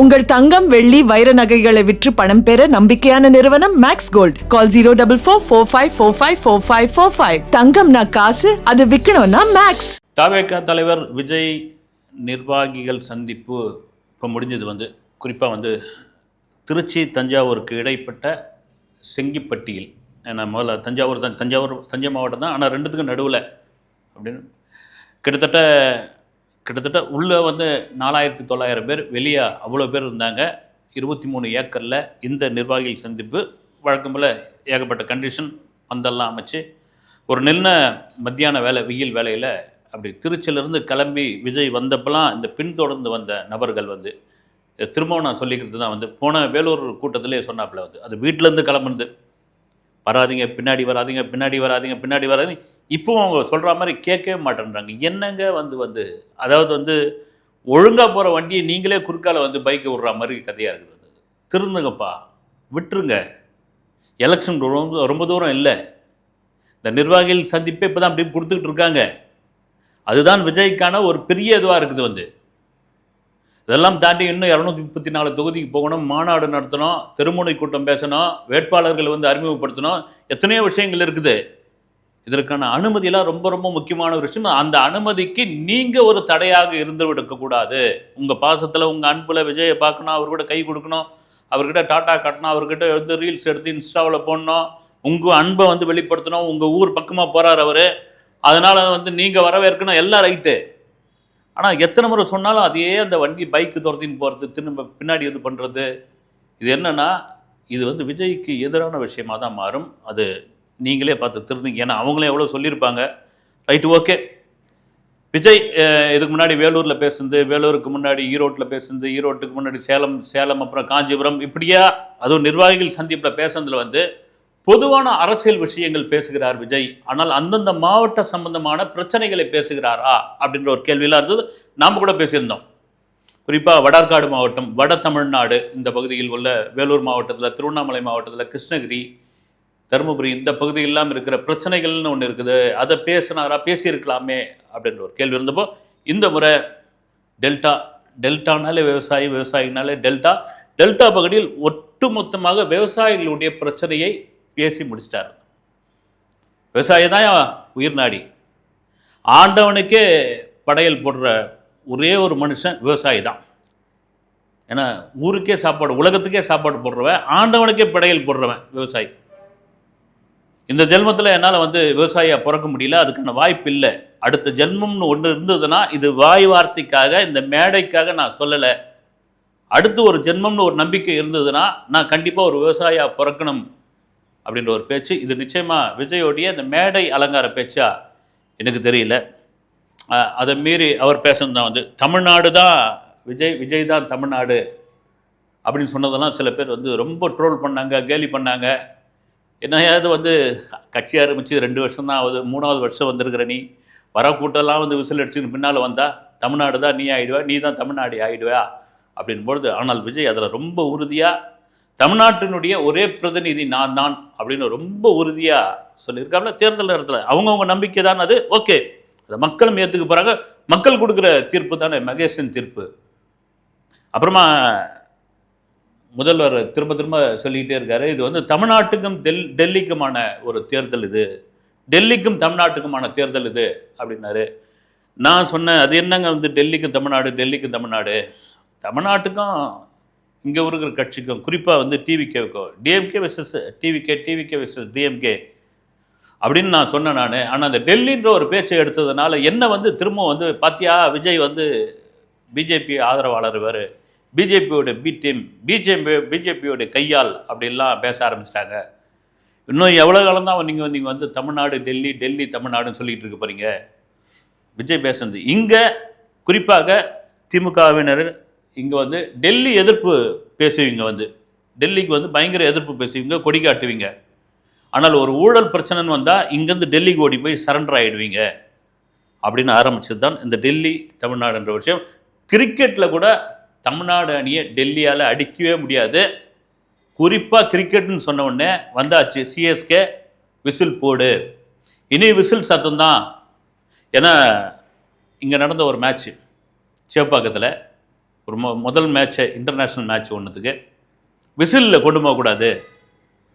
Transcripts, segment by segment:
உங்கள் தங்கம் வெள்ளி வைர நகைகளை விற்று பணம் பெற நம்பிக்கையான நிறுவனம் மேக்ஸ் கோல்ட். கால் 04454545545. தங்கம்னா காசு, அது விற்கணும்னா மேக்ஸ். தவேக தலைவர் விஜய் நிர்வாகிகள் சந்திப்பு இப்போ முடிஞ்சது. குறிப்பாக திருச்சி தஞ்சாவூருக்கு இடைப்பட்ட செங்கிப்பட்டியில், ஏன்னா முதல்ல தஞ்சை மாவட்டம் தான், ஆனால் ரெண்டுத்துக்கும் நடுவில் அப்படின்னு கிட்டத்தட்ட உள்ளே 4900 பேர், வெளியே அவ்வளோ பேர் இருந்தாங்க. 23 ஏக்கரில் இந்த நிர்வாகிகள் சந்திப்பு. வழக்கம் போல் ஏகப்பட்ட கண்டிஷன் பந்தெல்லாம் அமைச்சு ஒரு மத்தியான வெயில் வேலையில் அப்படி திருச்சியிலேருந்து கிளம்பி விஜய் வந்தப்பெல்லாம் இந்த பின்தொடர்ந்து வந்த நபர்கள் திரும்பவும் நான் சொல்லிக்கிறது தான் போன வேலூர் கூட்டத்திலே சொன்னாப்புல அது வீட்டிலேருந்து கிளம்புனது, வராதிங்க பின்னாடி வராதிங்க. இப்போவும் அவங்க சொல்கிற மாதிரி கேட்கவே மாட்டேன்றாங்க. என்னங்க அதாவது ஒழுங்காக போகிற வண்டியை நீங்களே குறுக்கால பைக்கை விட்ற மாதிரி கதையாக இருக்குது. திருந்துங்கப்பா, விட்டுருங்க. எலெக்ஷன் ரொம்ப தூரம் இல்லை. இந்த நிர்வாகிகள் சந்திப்பே இப்போ தான் அப்படி கொடுத்துக்கிட்டு இருக்காங்க. அதுதான் விஜய்க்கான ஒரு பெரிய இதுவாக இருக்குது. இதெல்லாம் தாண்டி இன்னும் 234 தொகுதிக்கு போகணும், மாநாடு நடத்தணும், தெருமுனை கூட்டம் பேசணும், வேட்பாளர்கள் அறிமுகப்படுத்தணும், எத்தனையோ விஷயங்கள் இருக்குது. இதற்கான அனுமதியெல்லாம் ரொம்ப ரொம்ப முக்கியமான ஒரு விஷயம். அந்த அனுமதிக்கு நீங்கள் ஒரு தடையாக இருந்து விடக்கூடாது. உங்கள் பாசத்தில், உங்கள் அன்பில் விஜயை பார்க்கணும், அவர்கிட்ட கை கொடுக்கணும், அவர்கிட்ட டாட்டா காட்டணும், அவர்கிட்ட ரீல்ஸ் எடுத்து இன்ஸ்டாவில் போடணும், உங்கள் அன்பை வெளிப்படுத்தணும். உங்கள் ஊர் பக்கமாக போகிறார் அவர், அதனால் நீங்கள் வரவேற்கணும், எல்லாம் ரைட்டு. ஆனால் எத்தனை முறை சொன்னாலும் அதையே அந்த வண்டி பைக்கு துரத்தின்னு போகிறது, திரும்ப பின்னாடி இது பண்ணுறது. இது என்னென்னா, இது விஜய்க்கு எதிரான விஷயமாக தான் மாறும். அது நீங்களே பார்த்து திருந்துங்க. ஏன்னா அவங்களே எவ்வளோ சொல்லியிருப்பாங்க. Right, okay. விஜய் இதுக்கு முன்னாடி வேலூரில் பேசுனது, வேலூருக்கு முன்னாடி ஈரோட்டில் பேசுனது, ஈரோட்டுக்கு முன்னாடி சேலம் அப்புறம் காஞ்சிபுரம், இப்படியா அதுவும் நிர்வாகிகள் சந்திப்பில் பேசுனதில் பொதுவான அரசியல் விஷயங்கள் பேசுகிறார் விஜய். ஆனால் அந்தந்த மாவட்ட சம்பந்தமான பிரச்சனைகளை பேசுகிறாரா அப்படின்ற ஒரு கேள்வியெல்லாம் இருந்தது. நாம் கூட பேசியிருந்தோம். குறிப்பாக வடார்காடு மாவட்டம், வட தமிழ்நாடு இந்த பகுதியில் உள்ள வேலூர் மாவட்டத்தில், திருவண்ணாமலை மாவட்டத்தில், கிருஷ்ணகிரி, தருமபுரி இந்த பகுதியெல்லாம் இருக்கிற பிரச்சனைகள்னு ஒன்று இருக்குது. அதை பேசியிருக்கலாமே அப்படின்ற ஒரு கேள்வி இருந்தப்போ, இந்த முறை டெல்டானாலே விவசாயினாலே டெல்டா பகுதியில் ஒட்டுமொத்தமாக விவசாயிகளுடைய பிரச்சனையை பேசி முடிச்சிட்டார். விவசாயி தான் உயிர் நாடி. ஆண்டவனுக்கே படையல் போடுற ஒரே ஒரு மனுஷன் விவசாயி தான். ஏன்னா ஊருக்கே சாப்பாடு, உலகத்துக்கே சாப்பாடு போடுறவன், ஆண்டவனுக்கே படையல் போடுறவன் விவசாயி. இந்த ஜென்மத்தில் என்னால் விவசாயியாக பிறக்க முடியல, அதுக்கான வாய்ப்பு இல்லை. அடுத்த ஜென்மம்னு ஒன்று இருந்ததுன்னா இது வாய் வார்த்தைக்காக, இந்த மேடைக்காக நான் சொல்லலை. அடுத்து ஒரு ஜென்மம்னு ஒரு நம்பிக்கை இருந்ததுன்னா நான் கண்டிப்பாக ஒரு விவசாயியாக பிறக்கணும் அப்படின்ற ஒரு பேச்சு. இது நிச்சயமாக விஜயோடைய இந்த மேடை அலங்கார பேச்சா எனக்கு தெரியல. அதை மீறி அவர் பேசுனது தான் தமிழ்நாடு தான் விஜய் தான் தமிழ்நாடு அப்படின்னு சொன்னதெல்லாம் சில பேர் ரொம்ப ட்ரோல் பண்ணாங்க, கேலி பண்ணாங்க. என்னையாவது கட்சி ஆரம்பித்து 2 வருஷம் தான் ஆகுது, 3வது வருஷம் வந்திருக்கிற நீ வர கூட்டம்லாம் விசில் அடிச்சுன்னு பின்னால் வந்தால் தமிழ்நாடு தான் நீ ஆகிடுவா, நீ தான் தமிழ்நாடு ஆகிடுவா அப்படின்பொழுது, ஆனால் விஜய் அதில் ரொம்ப உறுதியாக தமிழ்நாட்டினுடைய ஒரே பிரதிநிதி நான் தான் அப்படின்னு ரொம்ப உறுதியாக சொல்லியிருக்காங்க. தேர்தல் நேரத்தில் அவங்கவுங்க நம்பிக்கை தான் அது, ஓகே. அதை மக்களும் ஏற்றுக்க போகிறாங்க. மக்கள் கொடுக்குற தீர்ப்பு தானே மகேஷன் தீர்ப்பு. அப்புறமா முதல்வர் திரும்ப சொல்லிக்கிட்டே இருக்காரு, இது தமிழ்நாட்டுக்கும் டெல்லிக்குமான ஒரு தேர்தல், இது டெல்லிக்கும் தமிழ்நாட்டுக்குமான தேர்தல் இது அப்படின்னாரு. நான் சொன்னேன், அது என்னங்க டெல்லிக்கும் தமிழ்நாடு, தமிழ்நாட்டுக்கும் இங்கே இருக்கிற கட்சிக்கும், குறிப்பாக டிவிகேவுக்கும், டிஎம்கே வெர்சஸ் டிவிகே வெர்சஸ் டிஎம்கே அப்படின்னு நான் சொன்னேன் நான். ஆனால் அந்த டெல்லின்ற ஒரு பேச்சை எடுத்ததுனால என்ன திரும்ப பாத்தியா விஜய் பிஜேபி ஆதரவாளர் வேறு, பிஜேபியோட பி டீம், பிஜேபியோட கையால் அப்படின்லாம் பேச ஆரம்பிச்சிட்டாங்க. இன்னும் எவ்வளோ காலம் தான் நீங்கள் தமிழ்நாடு டெல்லி தமிழ்நாடுன்னு சொல்லிகிட்டு இருக்க போகிறீங்க. விஜய் பேசுனது இங்கே குறிப்பாக திமுகவினர் இங்கே டெல்லி எதிர்ப்பு பேசுவீங்க, டெல்லிக்கு பயங்கர எதிர்ப்பு பேசுவீங்க, கொடி காட்டுவீங்க. ஆனால் ஒரு ஊழல் பிரச்சனைன்னு வந்தால் இங்கேருந்து டெல்லிக்கு ஓடி போய் சரண்டர் ஆகிடுவீங்க அப்படின்னு ஆரம்பிச்சது தான் இந்த டெல்லி தமிழ்நாடுன்ற விஷயம். கிரிக்கெட்டில் கூட தமிழ்நாடு அணியை டெல்லியால் அடிக்கவே முடியாது. குறிப்பாக கிரிக்கெட்னு சொன்ன உடனே வந்தாச்சு சிஎஸ்கே, விசில் போடு, இனி விசில் சத்தம் தான். ஏன்னா இங்கே நடந்த ஒரு மேட்ச்சு சேப்பாக்கத்தில் ஒரு முதல் மேட்சை இன்டர்நேஷ்னல் மேட்ச் ஒன்றுத்துக்கு விசிலில் கொண்டு போகக்கூடாது,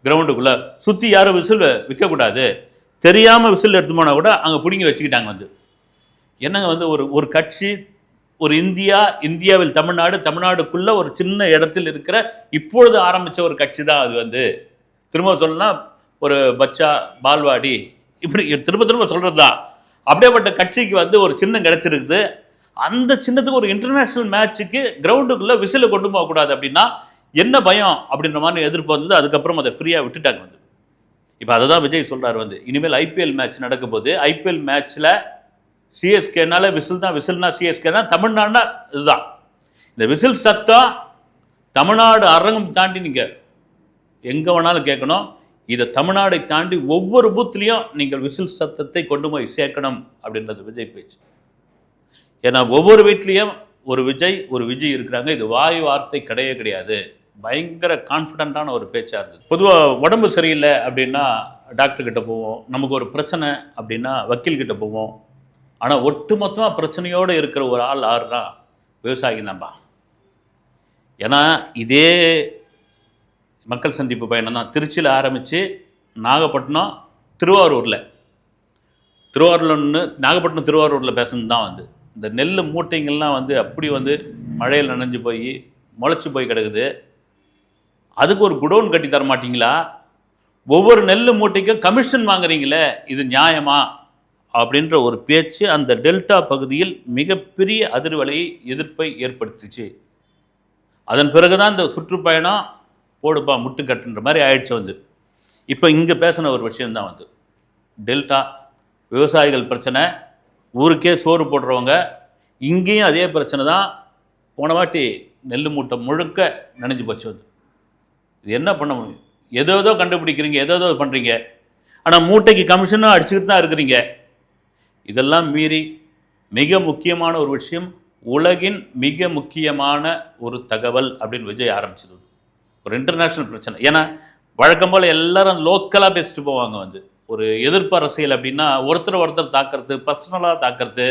கிரவுண்டுக்குள்ளே சுற்றி யாரும் விசில் விற்கக்கூடாது, தெரியாமல் விசில் எடுத்து போனால் கூட அங்கே பிடிங்கி வச்சுக்கிட்டாங்க. வந்து என்னங்க வந்து ஒரு கட்சி, ஒரு இந்தியாவில் தமிழ்நாடுக்குள்ளே ஒரு சின்ன இடத்தில் இருக்கிற இப்பொழுது ஆரம்பித்த ஒரு கட்சி தான் அது. வந்து திரும்ப சொல்லணும்னா ஒரு பச்சா பால்வாடி இப்படி திரும்ப திரும்ப சொல்கிறது தான். அப்படியேப்பட்ட கட்சிக்கு வந்து ஒரு சின்னம் கிடச்சிருக்குது. அந்த சின்னத்துக்கு ஒரு இன்டர்நேஷ்னல் மேட்சுக்கு கிரவுண்டுக்குள்ளே விசிலை கொண்டு போகக்கூடாது அப்படின்னா என்ன பயம் அப்படின்ற மாதிரி எதிர்ப்பு வந்தது. அதுக்கப்புறம் அதை ஃப்ரீயாக விட்டுட்டாங்க. வந்து இப்போ அதை தான் விஜய் சொல்கிறார். வந்து இனிமேல் ஐபிஎல் மேட்ச் நடக்கும் போது ஐபிஎல் மேட்ச்சில் சிஎஸ்கேனால விசில்னா சிஎஸ்கே தான், தமிழ்நாடுனா இதுதான். இந்த விசில் சத்தம் தமிழ்நாடு அரங்கம் தாண்டி நீங்கள் எங்கே வேணாலும் கேட்கணும். இதை தமிழ்நாடை தாண்டி ஒவ்வொரு பூத்துலேயும் நீங்கள் விசில் சத்தத்தை கொண்டு போய் சேர்க்கணும் அப்படின்றது விஜய் பேச்சு. ஏன்னா ஒவ்வொரு வீட்லேயும் ஒரு விஜய் இருக்கிறாங்க. இது வாய் வார்த்தை கிடையாது. பயங்கர கான்ஃபிடண்ட்டான ஒரு பேச்சாக இருக்குது. பொதுவாக உடம்பு சரியில்லை அப்படின்னா டாக்டர்கிட்ட போவோம், நமக்கு ஒரு பிரச்சனை அப்படின்னா வக்கீல்கிட்ட போவோம். ஆனால் ஒட்டுமொத்தமாக பிரச்சனையோடு இருக்கிற ஒரு ஆள் யாருன்னா விவசாயி தான்பா. ஏன்னா இதே மக்கள் சந்திப்பு பயணம் தான் திருச்சியில் ஆரம்பித்து நாகப்பட்டினம் திருவாரூரில் நாகப்பட்டினம் திருவாரூரில் பேசுனது தான். வந்து இந்த நெல் மூட்டைங்கள்லாம் வந்து அப்படி வந்து மழையில் நனைஞ்சு போய் முளைச்சி போய் கிடக்குது. அதுக்கு ஒரு குடோன் கட்டி தர மாட்டிங்களா? ஒவ்வொரு நெல் மூட்டைக்கும் கமிஷன் வாங்குறீங்களே, இது நியாயமா அப்படின்ற ஒரு பேச்சு அந்த டெல்டா பகுதியில் மிகப்பெரிய அதிர்வலையை எதிர்ப்பை ஏற்படுத்துச்சு. அதன் பிறகு தான் இந்த சுற்றுப்பயணம் போடுப்பா முட்டுக்கட்டுன்ற மாதிரி ஆயிடுச்சு. வந்து இப்போ இங்கே பேசின ஒரு விஷயந்தான் வந்து டெல்டா விவசாயிகள் பிரச்சனை, ஊருக்கே சோறு போடுறவங்க. இங்கேயும் அதே பிரச்சனை தான். போன வாட்டி நெல் மூட்டை முழுக்க நனைஞ்சு போச்சு. வந்து இது என்ன பண்ண முடியும்? ஏதோ கண்டுபிடிக்கிறீங்க, ஏதோ பண்ணுறீங்க, ஆனால் மூட்டைக்கு கமிஷனும் அடிச்சுக்கிட்டு தான் இருக்கிறீங்க. இதெல்லாம் மீறி மிக முக்கியமான ஒரு விஷயம், உலகின் மிக முக்கியமான ஒரு தகவல் அப்படின்னு விஜய் ஆரம்பிச்சது. ஒரு இன்டர்நேஷ்னல் பிரச்சனை. ஏன்னா வழக்கம் போல் எல்லாரும் லோக்கலாக பேசிட்டு போவாங்க. வந்து ஒரு எதிர்ப்பு அரசியல் அப்படின்னா ஒருத்தர் தாக்கிறது, பர்சனலாக தாக்கிறது,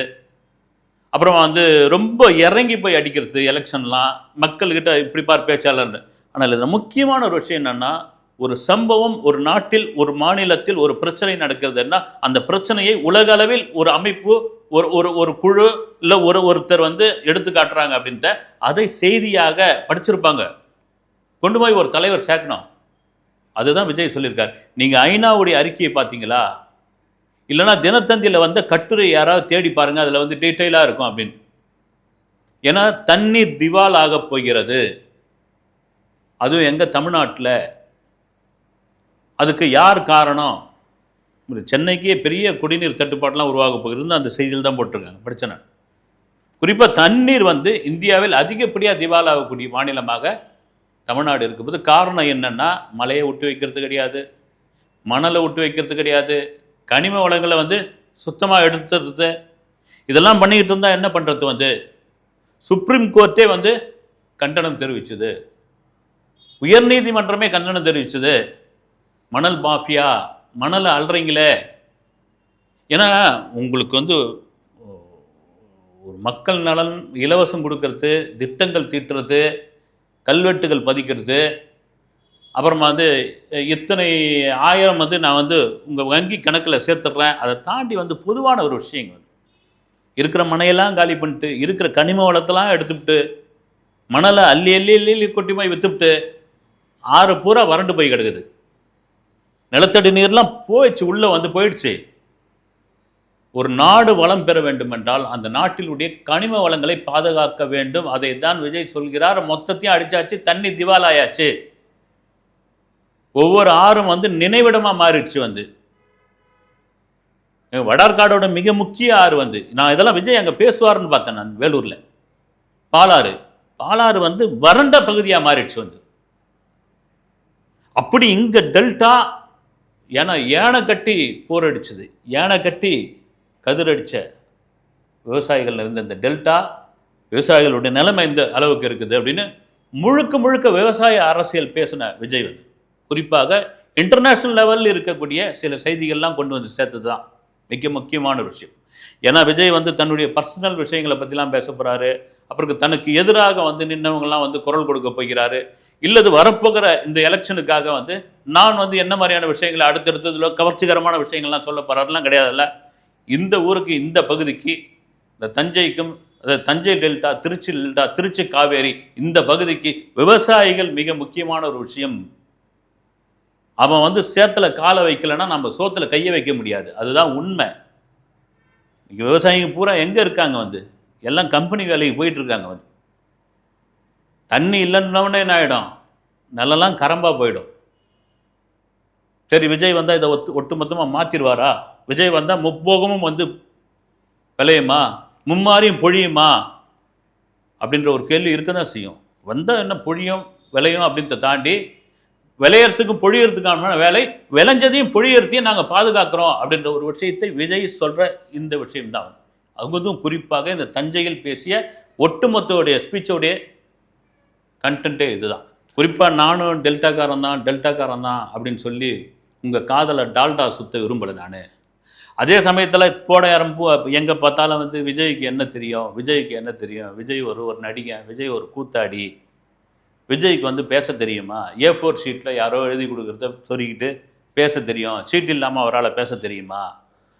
அப்புறம் வந்து ரொம்ப இறங்கி போய் அடிக்கிறது, எலெக்ஷன்லாம் மக்கள்கிட்ட இப்படி பேச்சாளர். ஆனால் இதில் முக்கியமான ஒரு விஷயம் என்னென்னா, ஒரு சம்பவம் ஒரு நாட்டில் ஒரு மாநிலத்தில் ஒரு பிரச்சனை நடக்கிறதுன்னா அந்த பிரச்சனையை உலக அளவில் ஒரு அமைப்பு ஒரு குழு இல்லை ஒருத்தர் வந்து எடுத்து காட்டுறாங்க அப்படின்ட்டு அதை செய்தியாக படிச்சிருப்பாங்க, கொண்டு போய் ஒரு தலைவர் சேர்க்கணும். அதுதான் விஜய் சொல்லியிருக்கார். நீங்கள் ஐநாவுடைய அறிக்கையை பார்த்தீங்களா? இல்லைனா தினத்தந்தியில் வந்து கட்டுரை யாராவது தேடி பாருங்கள், அதில் வந்து டீட்டெயிலாக இருக்கும் அப்படின்னு. ஏன்னா தண்ணீர் திவால் ஆக போகிறது, அதுவும் எங்கள் தமிழ்நாட்டில். அதுக்கு யார் காரணம்? சென்னைக்கே பெரிய குடிநீர் தட்டுப்பாடெலாம் உருவாக போகிறது அந்த செய்தியில் தான் போட்டிருக்காங்க, பிரச்சனை. குறிப்பாக தண்ணீர் வந்து இந்தியாவில் அதிகப்படியாக திவால் ஆகக்கூடிய மாநிலமாக தமிழ்நாடு இருக்கும்போது காரணம் என்னென்னா, மலையை விட்டு வைக்கிறது கிடையாது, மணலை விட்டு வைக்கிறது கிடையாது, கனிம வளங்களை வந்து சுத்தமாக எடுத்துறது, இதெல்லாம் பண்ணிக்கிட்டு இருந்தால் என்ன பண்ணுறது? வந்து சுப்ரீம் கோர்ட்டே வந்து கண்டனம் தெரிவிச்சுது, உயர்நீதிமன்றமே கண்டனம் தெரிவிச்சது. மணல் மாஃபியா, மணலை அல்றீங்களே. ஏன்னா உங்களுக்கு வந்து ஒரு மக்கள் நலன் இலவசம் கொடுக்கறது, திட்டங்கள் தீட்டுறது, கல்வெட்டுகள் பதிக்கிறது, அப்புறமா வந்து இத்தனை ஆயிரம் வந்து நான் வந்து உங்கள் வங்கி கணக்கில் சேர்த்துட்றேன். அதை தாண்டி வந்து பொதுவான ஒரு விஷயங்கள் இருக்கிற மனையெல்லாம் காலி பண்ணிட்டு, இருக்கிற கனிம வளத்தெல்லாம் எடுத்துவிட்டு, மணலை அள்ளி அள்ளி அள்ளி கொட்டி போய் விற்றுவிட்டு, ஆறு பூரா வறண்டு போய் கிடக்குது. நிலத்தடி நீர்லாம் போயிடுச்சு, உள்ளே வந்து போயிடுச்சு. ஒரு நாடு வளம் பெற வேண்டும் என்றால் அந்த நாட்டினுடைய கனிம வளங்களை பாதுகாக்க வேண்டும். அதை தான் விஜய் சொல்கிறார். மொத்தத்தையும் அடிச்சாச்சு, தண்ணி திவாலாயாச்சு, ஒவ்வொரு ஆறும் வந்து நினைவிடமாக மாறிடுச்சு. வந்து வடார்காடோட மிக முக்கிய ஆறு வந்து நான் இதெல்லாம் விஜய் அங்கே பேசுவார்னு பார்த்தேன். நான் வேலூரில் பாலாறு வந்து வறண்ட பகுதியாக மாறிடுச்சு. வந்து அப்படி இங்கே டெல்டா, ஏன்னா யானை கட்டி போர் அடிச்சது, யானை கட்டி கதிரடித்த விவசாயிகள் இருந்த இந்த டெல்டா, விவசாயிகளுடைய நிலைமை இந்த அளவுக்கு இருக்குது அப்படின்னு முழுக்க விவசாய அரசியல் பேசின விஜய் வந்து குறிப்பாக இன்டர்நேஷ்னல் லெவலில் இருக்கக்கூடிய சில செய்திகள்லாம் கொண்டு வந்து சேர்த்தது தான் மிக முக்கியமான விஷயம். ஏன்னா விஜய் வந்து தன்னுடைய பர்சனல் விஷயங்களை பற்றிலாம் பேச போகிறாரு, அப்புறம் தனக்கு எதிராக வந்து நின்னவங்கலாம் வந்து குரல் கொடுக்க போகிறாரு, இல்லது வரப்போகிற இந்த எலெக்ஷனுக்காக வந்து நான் வந்து என்ன மாதிரியான விஷயங்களை அடுத்தடுத்ததுல கவர்ச்சிகரமான விஷயங்கள்லாம் சொல்ல போறாருலாம் கிடையாதுல்ல. இந்த ஊருக்கு, இந்த பகுதிக்கு, இந்த தஞ்சைக்கும், தஞ்சை டெல்டா, திருச்சி டெல்டா, திருச்சி காவேரி, இந்த பகுதிக்கு விவசாயிகள் மிக முக்கியமான ஒரு விஷயம். அவன் வந்து சேத்துல காலை வைக்கலைன்னா நம்ம சோத்துல கையை வைக்க முடியாது. அதுதான் உண்மை. விவசாயிங்க பூரா எங்க இருக்காங்க வந்து? எல்லாம் கம்பெனி வேலைக்கு போயிட்டு இருக்காங்க வந்து. தண்ணி இல்லைன்னொடனே என்ன ஆகிடும்? நிலம்லாம் கரம்பா போயிடும். சரி, விஜய் வந்தால் இதை ஒட்டுமொத்தமாக மாற்றிடுவாரா? விஜய் வந்தால் முப்போகமும் வந்து விளையுமா, மும்மாரியும் பொழியுமா அப்படின்ற ஒரு கேள்வி இருக்க தான் செய்யும். வந்தால் என்ன பொழியும் விளையும் அப்படின்றத தாண்டி விளையறதுக்கும் பொழியறதுக்கான வேலை, விளைஞ்சதையும் பொழியறதையும் நாங்கள் பாதுகாக்கிறோம் அப்படின்ற ஒரு விஷயத்தை விஜய் சொல்கிற இந்த விஷயம்தான். அதுவும் குறிப்பாக இந்த தஞ்சையில் பேசிய ஒட்டுமொத்தோடைய ஸ்பீச்சோடைய கண்டென்ட்டே இதுதான். குறிப்பாக நானும் டெல்டாக்காரன் தான் அப்படின்னு சொல்லி உங்கள் காதலை டால்டா சுத்த விரும்பலை நான். அதே சமயத்தில் போட ஆரம்பு எங்கே பார்த்தாலும் வந்து விஜய்க்கு என்ன தெரியும், விஜய்க்கு என்ன தெரியும், விஜய் ஒரு நடிகன், விஜய் ஒரு கூத்தாடி, விஜய்க்கு வந்து பேச தெரியுமா, A4 ஷீட்டில் யாரோ எழுதி கொடுக்குறத சொல்லிக்கிட்டு பேச தெரியும், சீட் இல்லாமல் அவரால் பேச தெரியுமா,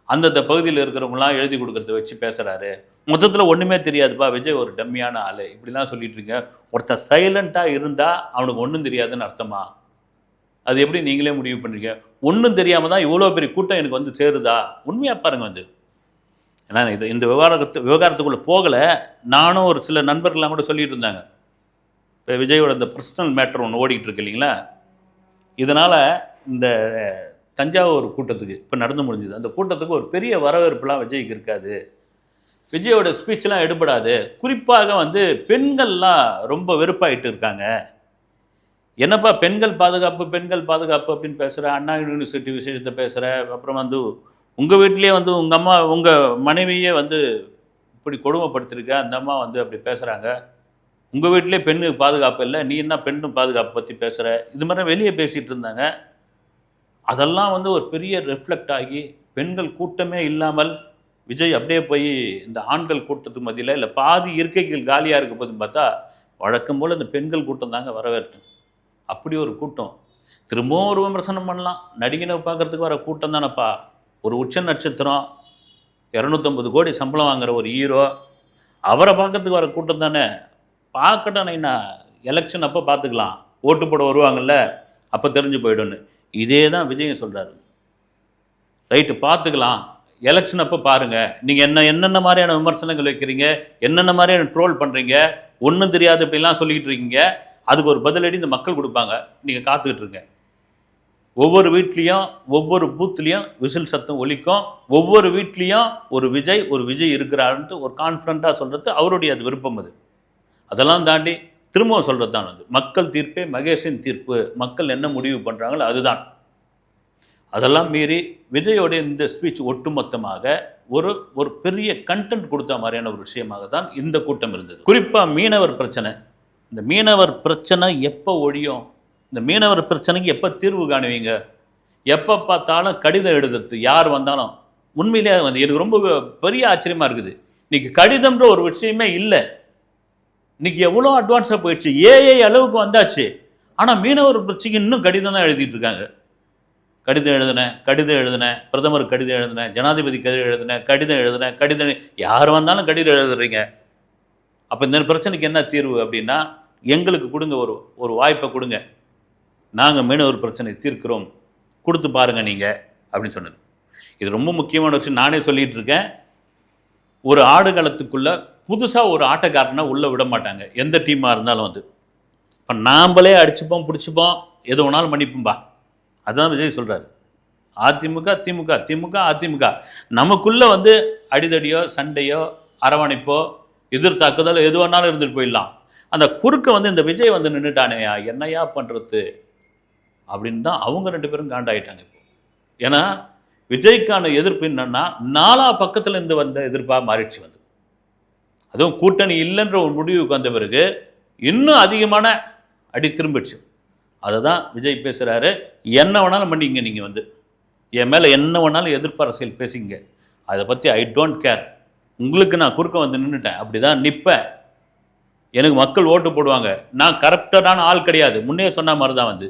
அந்தந்த பகுதியில் இருக்கிறவங்களாம் எழுதி கொடுக்குறத வச்சு பேசுகிறாரு, மொத்தத்தில் ஒன்றுமே தெரியாதுப்பா, விஜய் ஒரு டம்மியான ஆள், இப்படிலாம் சொல்லிட்டு இருங்க. ஒருத்தர் சைலண்ட்டாக இருந்தால் அவனுக்கு ஒன்றும் தெரியாதுன்னு அர்த்தமா? அது எப்படி நீங்களே முடிவு பண்ணுறீங்க? ஒன்றும் தெரியாமல் தான் இவ்வளோ பெரிய கூட்டம் எனக்கு வந்து சேருதா? உண்மையாக பாருங்கள் வந்து. ஏன்னா இந்த விவகாரத்துக்குள்ளே போகலை. நானும் ஒரு சில நண்பர்கள்லாம் கூட சொல்லிட்டு இருந்தாங்க, இப்போ விஜயோட இந்த பர்சனல் மேட்டர் ஒன்று ஓடிக்கிட்டு இருக்கு இல்லைங்களா, இதனால் இந்த தஞ்சாவூர் கூட்டத்துக்கு இப்போ நடந்து முடிஞ்சுது, அந்த கூட்டத்துக்கு ஒரு பெரிய வரவேற்புலாம் விஜய்க்கு இருக்காது, விஜயோட ஸ்பீச்லாம் எடுபடாது. குறிப்பாக வந்து பெண்கள்லாம் ரொம்ப வெறுப்பாயிட்டு இருக்காங்க. என்னப்பா பெண்கள் பாதுகாப்பு அப்படின்னு பேசுகிற, அண்ணா யூனிவர்சிட்டி விசேஷத்தை பேசுகிற, அப்புறம் வந்து உங்கள் வீட்லேயே வந்து உங்கள் அம்மா உங்கள் மனைவியே வந்து இப்படி கொடுமைப்படுத்திருக்க, அந்த அம்மா வந்து அப்படி பேசுகிறாங்க, உங்கள் வீட்டிலே பெண்ணுக்கு பாதுகாப்பு இல்லை, நீ என்ன பெண்ணு பாதுகாப்பு பற்றி பேசுகிற, இது மாதிரி வெளியே பேசிகிட்டு இருந்தாங்க. அதெல்லாம் வந்து ஒரு பெரிய ரிஃப்ளெக்ட் ஆகி பெண்கள் கூட்டமே இல்லாமல் விஜய் அப்படியே போய் இந்த ஆண்கள் கூட்டத்துக்கு மத்தியில் இல்லை பாதி இருக்கைகள் காலியாக இருக்க போதுன்னு பார்த்தா வழக்கம் போல் இந்த பெண்கள் கூட்டம் தாங்க வரவேற்கும். அப்படி ஒரு கூட்டம். திரும்பவும் ஒரு விமர்சனம் பண்ணலாம், நடிகனை பார்க்குறதுக்கு வர கூட்டம் தானேப்பா. ஒரு உச்ச நட்சத்திரம் 250 கோடி சம்பளம் வாங்குகிற ஒரு ஹீரோ, அவரை பார்க்கறதுக்கு வர கூட்டம் தானே. பார்க்கட்டானேண்ணா எலெக்ஷன் அப்போ பார்த்துக்கலாம், ஓட்டு போட வருவாங்கள்ல அப்போ தெரிஞ்சு போய்டுன்னு. இதே தான் விஜயம் சொல்கிறாரு. ரைட்டு, பார்த்துக்கலாம், எலெக்ஷன் அப்போ பாருங்கள், நீங்கள் என்னென்ன மாதிரியான விமர்சனங்கள் வைக்கிறீங்க, என்னென்ன மாதிரியான ட்ரோல் பண்ணுறீங்க, ஒன்றும் தெரியாது இப்படிலாம் சொல்லிக்கிட்டு இருக்கீங்க, அதுக்கு ஒரு பதிலடி இந்த மக்கள் கொடுப்பாங்க, நீங்கள் காத்துக்கிட்டு இருங்க. ஒவ்வொரு வீட்லேயும் ஒவ்வொரு பூத்துலேயும் விசில் சத்தம் ஒலிக்கும், ஒவ்வொரு வீட்லேயும் ஒரு விஜய் இருக்கிறாருன்ட்டு ஒரு கான்ஃபிடண்ட்டாக சொல்கிறது அவருடைய அது விருப்பம். அதெல்லாம் தாண்டி திரும்பவும் சொல்கிறது தான் வந்து மக்கள் தீர்ப்பே மகேஷின் தீர்ப்பு, மக்கள் என்ன முடிவு பண்ணுறாங்களோ அதுதான். அதெல்லாம் மீறி விஜயோடைய இந்த ஸ்பீச் ஒட்டுமொத்தமாக ஒரு பெரிய கண்டென்ட் கொடுத்த மாதிரியான ஒரு விஷயமாக தான் இந்த கூட்டம் இருந்தது. குறிப்பாக மீனவர் பிரச்சனை. இந்த மீனவர் பிரச்சனை எப்போ ஒழியும், இந்த மீனவர் பிரச்சனைக்கு எப்போ தீர்வு காணுவீங்க, எப்போ பார்த்தாலும் கடிதம் எழுதுறது யார் வந்தாலும். உண்மையிலே வந்து எனக்கு ரொம்ப பெரிய ஆச்சரியமாக இருக்குது. இன்றைக்கி கடிதம்ன்ற ஒரு விஷயமே இல்லை. இன்றைக்கி எவ்வளோ அட்வான்ஸாக போயிடுச்சு, ஏஐ அளவுக்கு வந்தாச்சு. ஆனால் மீனவர் பிரச்சனைக்கு இன்னும் கடிதம் தான் எழுதிட்டு இருக்காங்க. கடிதம் எழுதினேன், பிரதமருக்கு கடிதம் எழுதினேன், ஜனாதிபதி கடிதம் எழுதினேன், யார் வந்தாலும் கடிதம் எழுதுறீங்க. அப்போ இந்த பிரச்சனைக்கு என்ன தீர்வு அப்படின்னா, எங்களுக்கு கொடுங்க, ஒரு வாய்ப்பை கொடுங்க, நாங்கள் மீனவர் பிரச்சனை தீர்க்கிறோம், கொடுத்து பாருங்கள் நீங்கள் அப்படின்னு சொன்னது. இது ரொம்ப முக்கியமான விஷயம். நானே சொல்லிகிட்டு இருக்கேன், ஒரு ஆடுகளத்துக்குள்ளே புதுசாக ஒரு ஆட்டக்காரனை உள்ளே விட மாட்டாங்க, எந்த டீமாக இருந்தாலும். வந்து இப்போ நாம்ளே அடிச்சுப்போம், பிடிச்சிப்போம், எது வேணாலும் பண்ணிப்போம்பா. அதுதான் விஜய் சொல்கிறாரு. அதிமுக நமக்குள்ளே வந்து அடிதடியோ சண்டையோ அரவணைப்போ எதிர் தாக்குதல் எது வேணாலும் இருந்துட்டு போயிடலாம். அந்த குறுக்க வந்து இந்த விஜய் வந்து நின்றுட்டானேயா, என்னையா பண்ணுறது அப்படின்னு தான் அவங்க 2 பேரும் காண்டாயிட்டாங்க இப்போ. ஏன்னா விஜய்க்கான எதிர்ப்பு என்னன்னா 4 பக்கத்தில் இருந்து வந்த எதிர்ப்பாக மாறிடுச்சு. வந்து அதுவும் கூட்டணி இல்லைன்ற ஒரு முடிவுக்கு வந்த பிறகு இன்னும் அதிகமான அடி திரும்பிடுச்சு. அதை தான் விஜய் பேசுகிறாரு. என்ன வேணாலும் பண்ணிங்க, நீங்கள் வந்து என் மேலே என்ன வேணாலும் எதிர்ப்பு அரசியல் பேசிங்க, அதை பற்றி ஐ டோன்ட் கேர், உங்களுக்கு நான் குறுக்க வந்து நின்றுட்டேன், அப்படி தான் நிற்பேன், எனக்கு மக்கள் ஓட்டு போடுவாங்க, நான் கரெக்டான ஆள் கிடையாது, முன்னே சொன்ன மாதிரி தான் வந்து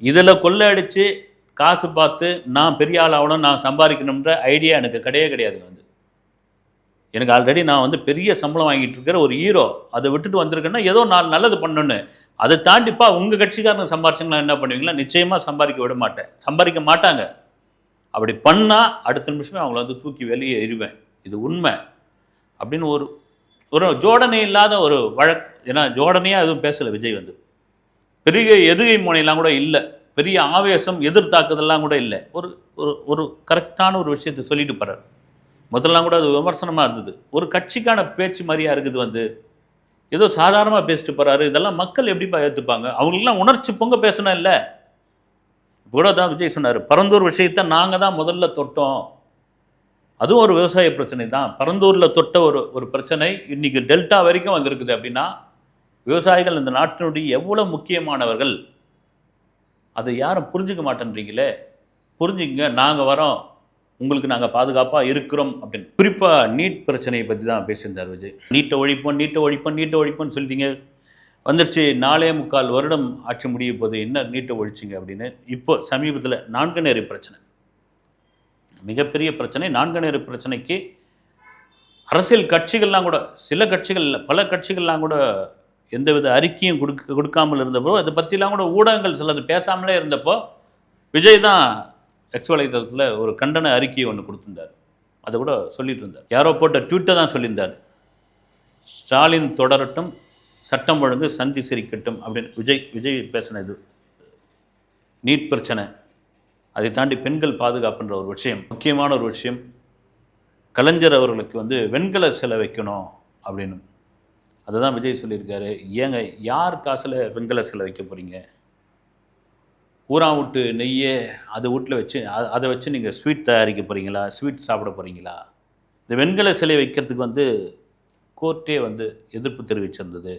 இதில் கொள்ளை அடித்து காசு பார்த்து நான் பெரிய ஆள் ஆகணும், நான் சம்பாதிக்கணுன்ற ஐடியா எனக்கு கிடையவே கிடையாதுங்க. வந்து எனக்கு ஆல்ரெடி நான் வந்து பெரிய சம்பளம் வாங்கிட்டு இருக்கிற ஒரு ஹீரோ, அதை விட்டுட்டு வந்திருக்கேன்னா ஏதோ நான் நல்லது பண்ணணுன்னு. அதை தாண்டிப்பா உங்கள் கட்சிக்காரங்க சம்பாரிச்சிங்களா என்ன பண்ணுவீங்களா? நிச்சயமாக சம்பாதிக்க விட மாட்டேன், சம்பாதிக்க மாட்டாங்க. அப்படி பண்ணால் அடுத்த நிமிஷமே அவங்கள வந்து தூக்கி வெளியே எறிவேன், இது உண்மை அப்படின்னு ஒரு ஒரு ஜோடனை இல்லாத ஒரு வழக்கு. ஏன்னா ஜோடனையாக எதுவும் பேசலை விஜய். வந்து பெரிய எதுகை முனையெல்லாம் கூட இல்லை, பெரிய ஆவேசம் எதிர்த்தாக்குதெல்லாம் கூட இல்லை, ஒரு ஒரு ஒரு கரெக்டான ஒரு விஷயத்தை சொல்லிட்டு போகிறார். முதல்லாம் கூட அது விமர்சனமாக இருந்தது, ஒரு கட்சிக்கான பேச்சு மாதிரியாக இருக்குது. வந்து ஏதோ சாதாரணமாக பேசிட்டு போகிறாரு, இதெல்லாம் மக்கள் எப்படிப்பா ஏற்றுப்பாங்க? அவங்களுக்குலாம் உணர்ச்சி பொங்க பேசணும் இல்லை. கூட தான் விஜய் சொன்னார், பரந்தூர் விஷயத்தை நாங்கள் தான் முதல்ல தொட்டோம், அதுவும் ஒரு விவசாய பிரச்சனை தான். பரந்தூரில் தொட்ட ஒரு பிரச்சனை இன்றைக்கி டெல்டா வரைக்கும் வந்திருக்குது. அப்படின்னா விவசாயிகள் இந்த நாட்டினுடைய எவ்வளோ முக்கியமானவர்கள், அதை யாரும் புரிஞ்சுக்க மாட்டேன்றீங்களே, புரிஞ்சுங்க, நாங்கள் வரோம், உங்களுக்கு நாங்கள் பாதுகாப்பாக இருக்கிறோம் அப்படின்னு. குறிப்பாக நீட் பிரச்சனையை பற்றி தான் பேசியிருந்தார் விஜய். நீட்டை ஒழிப்போம், நீட்டை ஒழிப்போம், நீட்டை ஒழிப்போம்னு சொல்லிட்டீங்க, வந்துடுச்சு 4.25 வருடம் ஆட்சி முடிய போது, என்ன நீட்டை ஒழிச்சிங்க அப்படின்னு. இப்போ சமீபத்தில் நான்குநேரி பிரச்சனை, மிகப்பெரிய பிரச்சனை. நான்குநேரி பிரச்சனைக்கு அரசியல் கட்சிகள்லாம் கூட, சில கட்சிகள் பல கட்சிகள்லாம் கூட எந்தவித அறிக்கையும் கொடுக்காமல் இருந்தப்போ, அதை பற்றிலாம் கூட ஊடகங்கள் சிலது பேசாமலே இருந்தப்போ, விஜய் தான் எக்ஸ் வலைதளத்தில் ஒரு கண்டன அறிக்கையை ஒன்று கொடுத்துருந்தார். அதை கூட சொல்லிட்டு இருந்தார், யாரோ போட்ட ட்விட்டை தான் சொல்லியிருந்தார், ஸ்டாலின் தொடரட்டும், சட்டம் ஒழுங்கு சந்தி சிரிக்கட்டும் அப்படின்னு. விஜய் பேசினது நீட் பிரச்சனை, அதை தாண்டி பெண்கள் பாதுகாப்புன்ற ஒரு விஷயம், முக்கியமான ஒரு விஷயம். கலைஞர் அவர்களுக்கு வந்து வெண்கல சிலை வைக்கணும் அப்படின்னு, அதை தான் விஜய் சொல்லியிருக்காரு. ஏங்க, யார் காசில் வெண்கல சிலை வைக்க போகிறீங்க? ஊரா விட்டு நெய்யே அது வீட்டில் வச்சு அதை வச்சு நீங்கள் ஸ்வீட் தயாரிக்க போகிறீங்களா? ஸ்வீட் சாப்பிட போகிறீங்களா? இந்த வெண்கல சிலை வைக்கிறதுக்கு வந்து கோர்ட்டே வந்து எதிர்ப்பு தெரிவிச்சிருந்தது.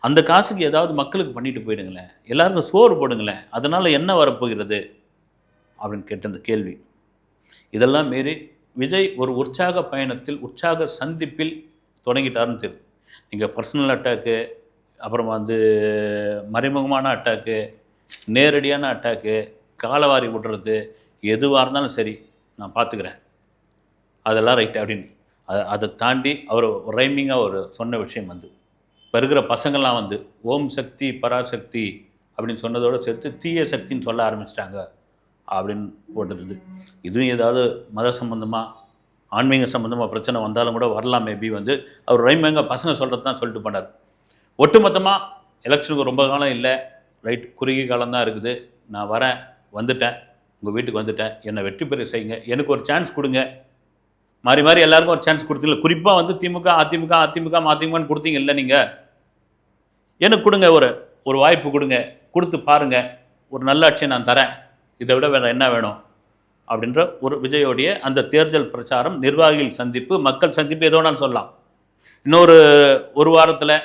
அந்த காசுக்கு ஏதாவது மக்களுக்கு பண்ணிட்டு போயிடுங்களேன், எல்லாருக்கும் சோறு போடுங்களேன், அதனால் என்ன வரப்போகிறது அப்படின்னு கேட்ட அந்த கேள்வி. இதெல்லாம் மீறி விஜய் ஒரு உற்சாக பயணத்தில், உற்சாக சந்திப்பில் தொடங்கிட்டாருன்னு தெரியும். நீங்கள் பர்சனல் அட்டாக்கு, அப்புறம் வந்து மறைமுகமான அட்டாக்கு, நேரடியான அட்டாக்கு, காலவாரி விடுறது, எதுவாக இருந்தாலும் சரி நான் பார்த்துக்கிறேன், அதெல்லாம் ரைட்டு அப்படின்னு. அதை தாண்டி அவர் ரைமிங்காக ஒரு சொன்ன விஷயம் வந்து, இப்போ இருக்கிற பசங்கள்லாம் வந்து ஓம் சக்தி பராசக்தி அப்படின்னு சொன்னதோடு சேர்த்து தீய சக்தின்னு சொல்ல ஆரம்பிச்சிட்டாங்க அப்படின்னு போட்டுருது. இதுவும் ஏதாவது மத சம்பந்தமாக, ஆன்மீக சம்பந்தமாக பிரச்சனை வந்தாலும் கூட வரலாம். மேபி வந்து அவர் ரைமிங்காக பசங்க சொல்கிறது தான் சொல்லிட்டு பண்ணார். ஒட்டுமொத்தமாக எலெக்ஷனுக்கு ரொம்ப காலம் இல்லை, ரைட், குறுகிய காலம் தான் இருக்குது, நான் வரேன், வந்துட்டேன், உங்கள் வீட்டுக்கு வந்துட்டேன், என்னை வெற்றி பெற செய்யுங்க, எனக்கு ஒரு சான்ஸ் கொடுங்க. மாறி மாறி எல்லாருக்கும் ஒரு சான்ஸ் கொடுத்தீங்க, குறிப்பாக வந்து திமுக அதிமுக அதிமுக அதிமுகன்னு கொடுத்தீங்க இல்லை, நீங்கள் எனக்கு கொடுங்க, ஒரு வாய்ப்பு கொடுங்க, கொடுத்து பாருங்கள், ஒரு நல்லாட்சியை நான் தரேன், இதை விட வேறு என்ன வேணும் அப்படின்ற ஒரு விஜயோடைய அந்த தேர்தல் பிரச்சாரம், நிர்வாகிகள் சந்திப்பு, மக்கள் சந்திப்பு, ஏதோ நான் சொல்லலாம். இன்னொரு ஒரு வாரத்தில்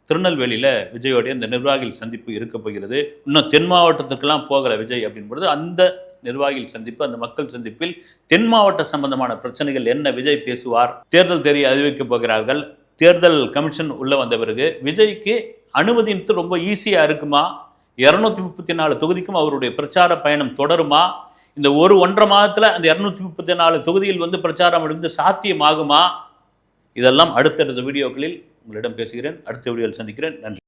திருநெல்வேலியில் விஜயோடைய இந்த நிர்வாகிகள் சந்திப்பு இருக்க போகிறது. இன்னும் தென் மாவட்டத்துக்கெல்லாம் போகலை விஜய் அப்படின்பொழுது, அந்த நிர்வாகிகள் சந்திப்பு, அந்த மக்கள் சந்திப்பில் தென் மாவட்ட சம்பந்தமான பிரச்சனைகள் என்ன விஜய் பேசுவார், தேர்தல் தேதி அறிவிக்கப் போகிறார்கள், தேர்தல் கமிஷன் உள்ளே வந்த பிறகு விஜய்க்கு அனுமதித்து ரொம்ப ஈஸியாக இருக்குமா, 234 தொகுதிக்கும் அவருடைய பிரச்சார பயணம் தொடருமா, இந்த 1-1.5 மாதத்தில் அந்த 234 தொகுதியில் வந்து பிரச்சாரம் எடுத்து சாத்தியமாகுமா, இதெல்லாம் அடுத்தடுத்த வீடியோக்களில் உங்களிடம் பேசுகிறேன். அடுத்த வீடியோவில் சந்திக்கிறேன். நன்றி.